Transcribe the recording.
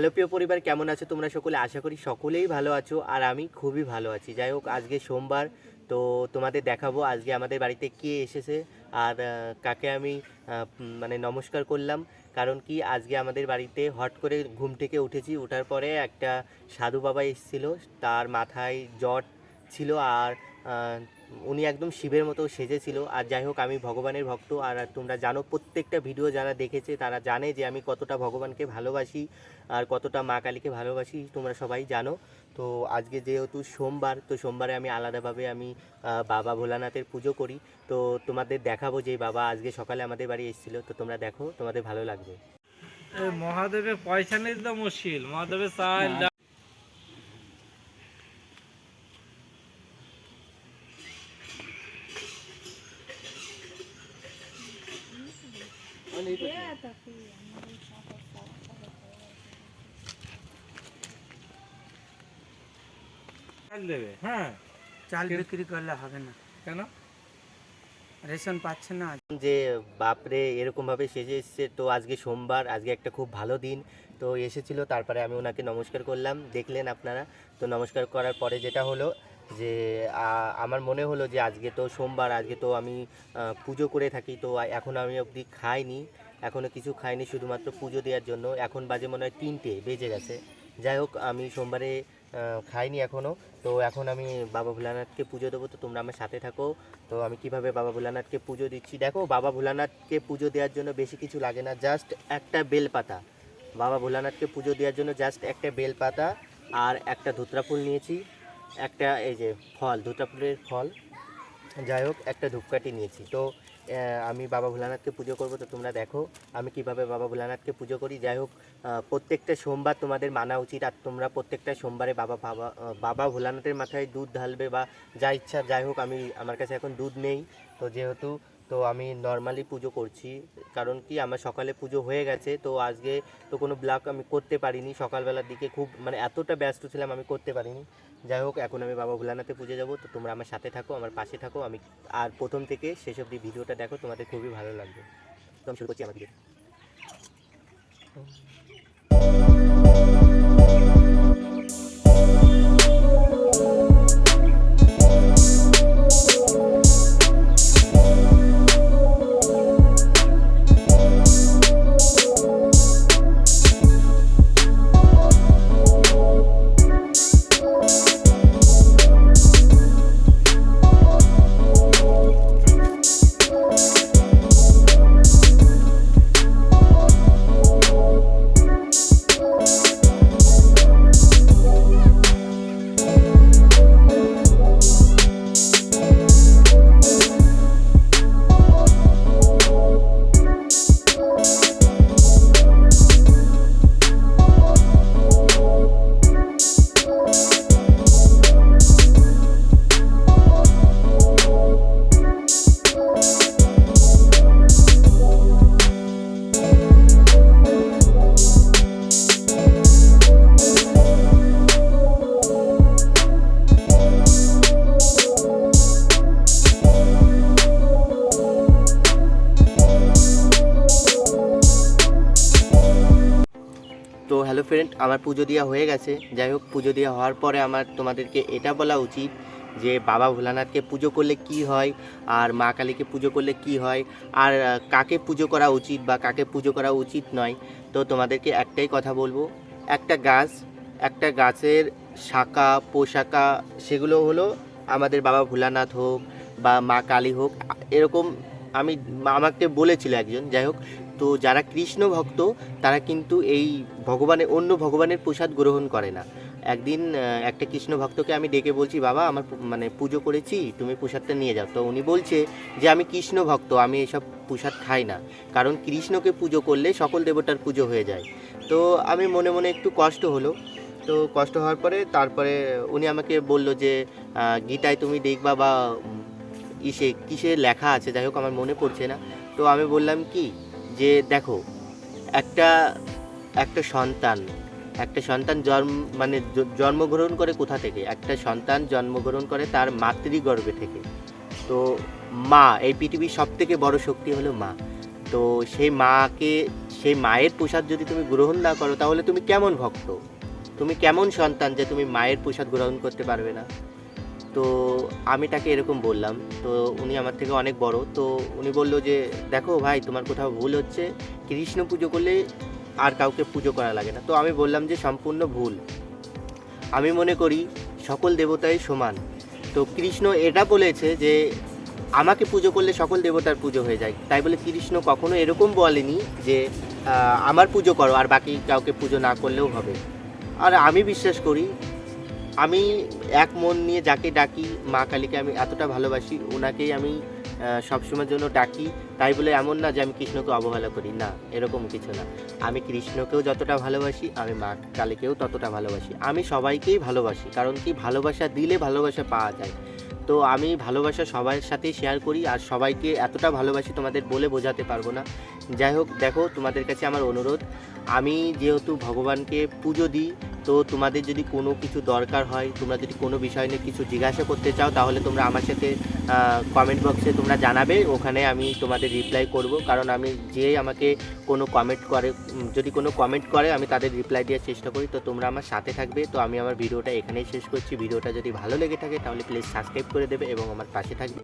Hello প্রিয় পরিবার, কেমন আছো তোমরা সকলে? আশা করি সকলেই ভালো আছো আর আমি খুবই ভালো আছি। যাই হোক, আজকে সোমবার, তো তোমাদের দেখাবো আজকে আমাদের বাড়িতে কে এসেছে আর কাকে আমি মানে নমস্কার করলাম। কারণ কি, আজকে আমাদের বাড়িতে হট করে ঘুম থেকে উঠেছি, ওঠার পরে একটা সাধু বাবা এসেছিলো, তার মাথায় জট ছিল আর আহ, উনি একদম শিবের মতো সেজেছিল। আর যাই হোক, আমি ভগবানের ভক্ত আর তোমরা জানো, প্রত্যেকটা ভিডিও যারা দেখেছে তারা জানে যে আমি কতটা ভগবানকে ভালোবাসি আর কতটা মা কালীকে ভালোবাসি, তোমরা সবাই জানো। তো আজকে যেহেতু সোমবার, তো সোমবারে আমি আলাদাভাবে আমি বাবা ভোলানাথের পুজো করি। তো তোমাদের দেখাবো যে বাবা আজকে সকালে আমাদের বাড়ি এসেছিলো, তো তোমরা দেখো, তোমাদের ভালো লাগবে। মহাদেবের পয়সা নেই তো মুশকিল, মহাদেবের চাল দেবে। হ্যাঁ, চাল বিক্রি করলে হবে না, কেন? রেশন পাচ্ছে না। যে বাপরে এরকমভাবে সেজে এসছে, তো আজকে সোমবার, আজকে একটা খুব ভালো দিন। তো এসেছিল, তারপরে আমি ওনাকে নমস্কার করলাম, দেখলেন আপনারা। তো নমস্কার করার পরে যেটা হলো যে আমার মনে হলো যে আজকে তো সোমবার, আজকে তো আমি পুজো করে থাকি, তো এখন আমি অবধি খাইনি, এখনও কিছু খাইনি, শুধুমাত্র পুজো দেওয়ার জন্য। এখন বাজে মনে হয় 3টে বেজে গেছে। যাই হোক, আমি সোমবারে খাইনি এখনও। তো এখন আমি বাবা ভোলানাথকে পুজো দেবো, তো তোমরা আমার সাথে থাকো। তো আমি কিভাবে বাবা ভোলানাথকে পুজো দিচ্ছি দেখো। বাবা ভোলানাথকে পুজো দেওয়ার জন্য বেশি কিছু লাগে না, জাস্ট একটা বেলপাতা। বাবা ভোলানাথকে পুজো দেওয়ার জন্য জাস্ট একটা বেলপাতা আর একটা ধুতরা ফুল নিয়েছি, একটা এই যে ফল, ধুতরা ফুলের ফল। যাই হোক, একটা ধূপকাঠি নিয়েছি। তো আমি বাবা ভোলানাথকে পুজো করব, তো তোমরা দেখো আমি কিভাবে বাবা ভোলানাথকে পুজো করি। যাই হোক, প্রত্যেকটা সোমবার তোমাদের মানা উচিত, আর তোমরা প্রত্যেকটা সোমবারে বাবা বাবা বাবা ভোলানাথের মাথায় দুধ ঢালবে বা যা ইচ্ছা। যাই হোক, আমার কাছে এখন দুধ নেই, তো যেহেতু তো আমি নর্মালি পুজো করছি। কারণ কি, আমার সকালে পুজো হয়ে গেছে, তো আজকে তো কোনো ব্লগ আমি করতে পারিনি, সকালবেলার দিকে খুব মানে এতটা ব্যস্ত ছিলাম, আমি করতে পারিনি। যাই হোক, এখন আমি বাবা ভোলানাথে পুজো যাবো, তো তোমরা আমার সাথে থাকো, আমার পাশে থাকো। আমি আর প্রথম থেকে শেষ অবধি ভিডিওটা দেখো, তোমাদের খুবই ভালো লাগবে। তো আমি শুরু করছি আমার ভিডিও। তো হ্যালো ফ্রেন্ড, আমার পুজো দেওয়া হয়ে গেছে। যাই হোক, পুজো দেওয়া হওয়ার পরে আমার তোমাদেরকে এটা বলা উচিত যে বাবা ভোলানাথকে পুজো করলে কি হয় আর মা কালীকে পুজো করলে কি হয়, আর কাকে পুজো করা উচিত বা কাকে পুজো করা উচিত নয়। তো তোমাদেরকে একটাই কথা বলবো, একটা গাছের শাখা পোশাখা, সেগুলো হলো আমাদের বাবা ভোলানাথ হোক বা মা কালী হোক, এরকম আমাকে বলেছিল একজন। যাই হোক, তো যারা কৃষ্ণ ভক্ত তারা কিন্তু এই অন্য ভগবানের প্রসাদ গ্রহণ করে না। একদিন একটা কৃষ্ণ ভক্তকে আমি ডেকে বলছি, বাবা আমার মানে পুজো করেছি, তুমি প্রসাদটা নিয়ে যাও। তো উনি বলছে যে আমি কৃষ্ণ ভক্ত, আমি এইসব প্রসাদ খাই না, কারণ কৃষ্ণকে পুজো করলে সকল দেবতার পুজো হয়ে যায়। তো আমি মনে মনে একটু কষ্ট হলো। তো কষ্ট হওয়ার পরে তারপরে উনি আমাকে বলল যে গীতায় তুমি দেখবা বা কিসে লেখা আছে, যাই হোক আমার মনে পড়ছে না। তো আমি বললাম কি যে দেখো, একটা একটা সন্তান জন্মগ্রহণ করে কোথা থেকে? একটা সন্তান জন্মগ্রহণ করে তার মাতৃগর্ভে থেকে। তো মা, এই পৃথিবীর সব থেকে বড় শক্তি হলো মা। তো সেই মায়ের প্রসাদ যদি তুমি গ্রহণ না করো তাহলে তুমি কেমন ভক্ত, তুমি কেমন সন্তান যে তুমি মায়ের প্রসাদ গ্রহণ করতে পারবে না। তো আমি তাকে এরকম বললাম, তো উনি আমার থেকে অনেক বড়, তো উনি বললো যে দেখো ভাই তোমার কোথাও ভুল হচ্ছে, কৃষ্ণ পুজো করলে আর কাউকে পুজো করা লাগে না। তো আমি বললাম যে সম্পূর্ণ ভুল, আমি মনে করি সকল দেবতাই সমান। তো কৃষ্ণ এটা বলেছে যে আমাকে পুজো করলে সকল দেবতার পুজো হয়ে যায়, তাই বলে কৃষ্ণ কখনো এরকম বলেনি যে আমার পুজো করো আর বাকি কাউকে পুজো না করলেও হবে। আর আমি বিশ্বাস করি, আমি এক মন নিয়ে যাকে ডাকি, মা কালীকে আমি এতটা ভালোবাসি, ওনাকেই আমি সবসময়ের জন্য ডাকি। তাই বলে এমন না যে আমি কৃষ্ণকে অবহেলা করি, না, এরকম কিছু না। আমি কৃষ্ণকেও যতটা ভালোবাসি, আমি মা কালীকেও ততটা ভালোবাসি। আমি সবাইকেই ভালোবাসি, কারণ কি ভালোবাসা দিলে ভালোবাসা পাওয়া যায়। তো আমি ভালোবাসা সবার সাথেই শেয়ার করি, আর সবাইকে এতটা ভালোবাসি তোমাদের বলে বোঝাতে পারবো না। যাই হোক, দেখো তোমাদের কাছে আমার অনুরোধ, আমি যেহেতু ভগবানকে পুজো দিই, তো তোমাদের যদি কোনো কিছু দরকার হয়, তোমরা যদি কোনো বিষয় নিয়ে কিছু জিজ্ঞাসা করতে চাও, তাহলে তোমরা আমার সাথে কমেন্ট বক্সে তোমরা জানাবে, ওখানে আমি তোমাদের রিপ্লাই করব। কারণ আমি যে আমাকে কোনো কমেন্ট করে, যদি কোনো কমেন্ট করে আমি তাদের রিপ্লাই দেওয়ার চেষ্টা করি। তো তোমরা আমার সাথে থাকবে। তো আমি আমার ভিডিওটা এখানেই শেষ করছি। ভিডিওটা যদি ভালো লেগে থাকে তাহলে প্লিজ সাবস্ক্রাইব করে দেবে এবং আমার পাশে থাকবে।